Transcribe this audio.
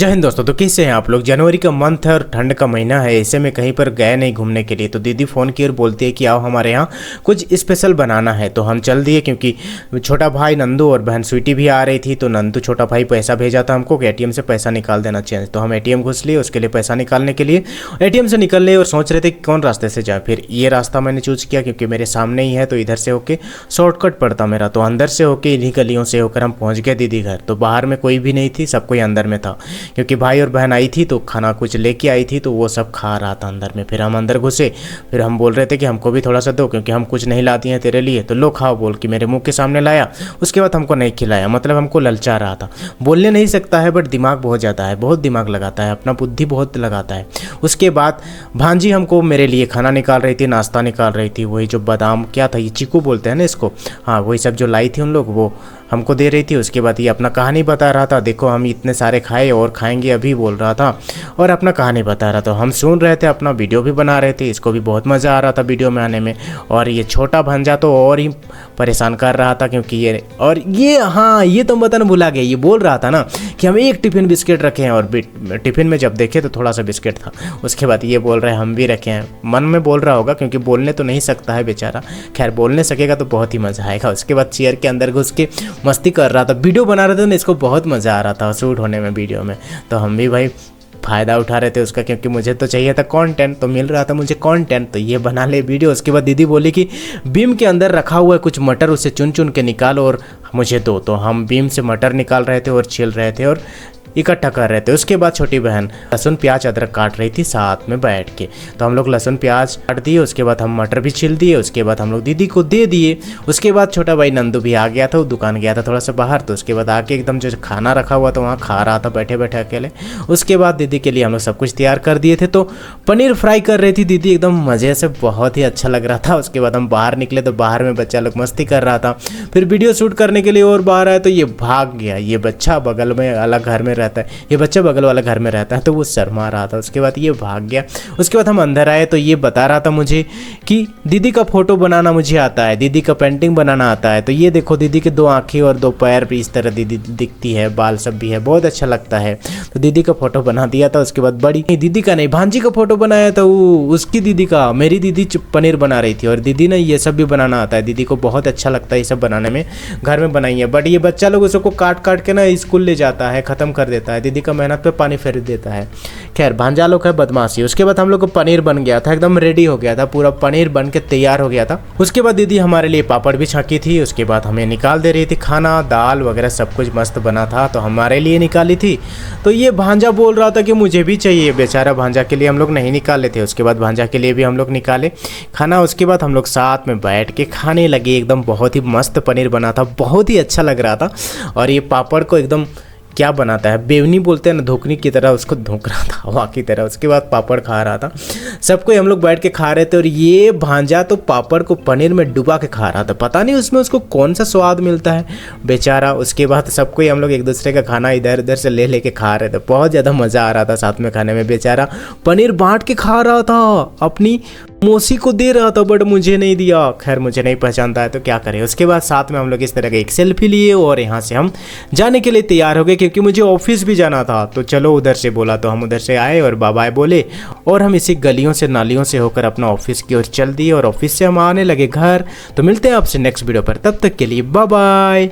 जय हिंद दोस्तों। तो कैसे हैं आप लोग। जनवरी का मंथ है और ठंड का महीना है, ऐसे में कहीं पर गए नहीं घूमने के लिए। तो दीदी फ़ोन की और बोलती है कि आओ हमारे यहाँ कुछ स्पेशल बनाना है। तो हम चल दिए, क्योंकि छोटा भाई नंदू और बहन स्वीटी भी आ रही थी। तो नंदू छोटा भाई पैसा भेजा था हमको कि एटीएम से पैसा निकाल देना चाहिए। तो हम एटीएम घुस लिए उसके लिए पैसा निकालने के लिए। एटीएम से निकल लिए और सोच रहे थे कि कौन रास्ते से जाए। फिर ये रास्ता मैंने चूज़ किया क्योंकि मेरे सामने ही है, तो इधर से होके शॉर्टकट पड़ता मेरा। तो अंदर से होके इन्हीं गलियों से होकर हम पहुँच गए दीदी घर। तो बाहर में कोई भी नहीं थी, सब कोई अंदर में था, क्योंकि भाई और बहन आई थी तो खाना कुछ लेके आई थी, तो वो सब खा रहा था अंदर में। फिर हम अंदर घुसे, फिर हम बोल रहे थे कि हमको भी थोड़ा सा दो, क्योंकि हम कुछ नहीं लाती हैं तेरे लिए, तो लो खाओ बोल के मेरे मुंह के सामने लाया। उसके बाद हमको नहीं खिलाया, मतलब हमको ललचा रहा था। बोलने नहीं सकता है बट दिमाग बहुत ज़्यादा है, बहुत दिमाग लगाता है, अपना बुद्धि बहुत लगाता है। उसके बाद भांजी हमको मेरे लिए खाना निकाल रही थी, नाश्ता निकाल रही थी। वही जो बादाम क्या था, ये चीकू बोलते हैं ना इसको, हाँ वही सब जो लाई थी उन लोग, वो हमको दे रही थी। उसके बाद ये अपना कहानी बता रहा था, देखो हम इतने सारे खाए और खाएंगे अभी बोल रहा था, और अपना कहानी बता रहा था। हम सुन रहे थे, अपना वीडियो भी बना रहे थे। इसको भी बहुत मज़ा आ रहा था वीडियो में आने में। और ये छोटा भांजा तो और ही परेशान कर रहा था, क्योंकि ये हाँ ये तो बताना भुला गया। ये बोल रहा था ना कि हम एक टिफ़िन बिस्किट रखे हैं, और टिफ़िन में जब देखे तो थोड़ा सा बिस्किट था। उसके बाद ये बोल रहे हैं हम भी रखे हैं। मन में बोल रहा होगा, क्योंकि बोलने तो नहीं सकता है बेचारा। खैर बोलने सकेगा तो बहुत ही मज़ा आएगा। उसके बाद चेयर के अंदर घुस के मस्ती कर रहा था, वीडियो बना रहे थे ना, इसको बहुत मज़ा आ रहा था शूट होने में वीडियो में। तो हम भी भाई फ़ायदा उठा रहे थे उसका, क्योंकि मुझे तो चाहिए था कंटेंट, तो मिल रहा था मुझे कंटेंट, तो ये बना ले वीडियो। उसके बाद दीदी बोली कि बीम के अंदर रखा हुआ है कुछ मटर, उसे चुन चुन के निकालो और मुझे दो। तो हम बीम से मटर निकाल रहे थे और छील रहे थे और इकट्ठा कर रहे थे। उसके बाद छोटी बहन लहसुन प्याज अदरक काट रही थी साथ में बैठ के। तो हम लोग लहसुन प्याज काट दिए, उसके बाद हम मटर भी छील दिए, उसके बाद हम लोग दीदी को दे दिए। उसके बाद छोटा भाई नंदू भी आ गया था, वो दुकान गया था थोड़ा सा बाहर। तो उसके बाद आके एकदम जो खाना रखा हुआ था वहाँ खा रहा था बैठे बैठे अकेले। उसके बाद दीदी के लिए हम लोग सब कुछ तैयार कर दिए थे। तो पनीर फ्राई कर रही थी दीदी एकदम मज़े से, बहुत ही अच्छा लग रहा था। उसके बाद हम बाहर निकले तो बाहर में बच्चा लोग मस्ती कर रहा था। फिर वीडियो शूट करने के लिए और बाहर आया तो ये भाग गया। ये बच्चा बगल में अलग घर में रहता है, ये बच्चा बगल वाला घर में रहता है, तो वो शर्मा रहा था। उसके बाद ये भाग गया। उसके बाद हम अंदर आए तो ये बता रहा था मुझे कि दीदी का फोटो बनाना मुझे आता है, दीदी का पेंटिंग बनाना आता है। तो ये देखो दीदी के दो आँखें और दो पैर भी इस तरह दीदी दिखती है, बाल सब भी है, बहुत अच्छा लगता है। तो दीदी का फोटो बना दिया था। उसके बाद बड़ी दीदी का नहीं, भांजी का फोटो बनाया था, वो उसकी दीदी का। मेरी दीदी पनीर बना रही थी और दीदी ने ये सब भी बनाना आता है, दीदी को बहुत अच्छा लगता है ये सब बनाने में, घर में बनाई है। बट ये बच्चा लोग उसको काट काट के ना स्कूल ले जाता है, ख़त्म कर देता है, दीदी का मेहनत पे पानी फेर देता है। खैर भांजा लोग है बदमाशी। उसके बाद हम लोग को पनीर बन गया था, एकदम रेडी हो गया था, पूरा पनीर बन के तैयार हो गया था। उसके बाद दीदी हमारे लिए पापड़ भी छाकी थी। उसके बाद हमें निकाल दे रही थी खाना, दाल वगैरह सब कुछ मस्त बना था, तो हमारे लिए निकाली थी। तो ये भांजा बोल रहा था कि मुझे भी चाहिए, बेचारा भांजा के लिए हम लोग नहीं निकाले थे। उसके बाद भांजा के लिए भी हम लोग निकाले खाना। उसके बाद हम लोग साथ में बैठ के खाने लगे। एकदम बहुत ही मस्त पनीर बना था, बहुत ही अच्छा लग रहा था। और ये पापड़ को एकदम क्या बनाता है, बेवनी बोलते हैं ना, धोकनी की तरह उसको धोक रहा था हवा की तरह। उसके बाद पापड़ खा रहा था, सबको हम लोग बैठ के खा रहे थे। और ये भांजा तो पापड़ को पनीर में डुबा के खा रहा था, पता नहीं उसमें उसको कौन सा स्वाद मिलता है बेचारा। उसके बाद सबको हम लोग एक दूसरे का खाना इधर उधर से ले लेके खा रहे थे, बहुत ज़्यादा मज़ा आ रहा था साथ में खाने में। बेचारा पनीर बांट के खा रहा था, अपनी मौसी को दे रहा था बट मुझे नहीं दिया। खैर मुझे नहीं पहचानता है तो क्या करें। उसके बाद साथ में हम लोग इस तरह का एक सेल्फी लिए और यहाँ से हम जाने के लिए तैयार हो गए, क्योंकि मुझे ऑफिस भी जाना था। तो चलो उधर से बोला, तो हम उधर से आए और बाय बाय बोले, और हम इसी गलियों से नालियों से होकर अपना ऑफिस की ओर चल दिए, और ऑफिस से हम आने लगे घर। तो मिलते हैं आपसे नेक्स्ट वीडियो पर, तब तक के लिए बाय बाय।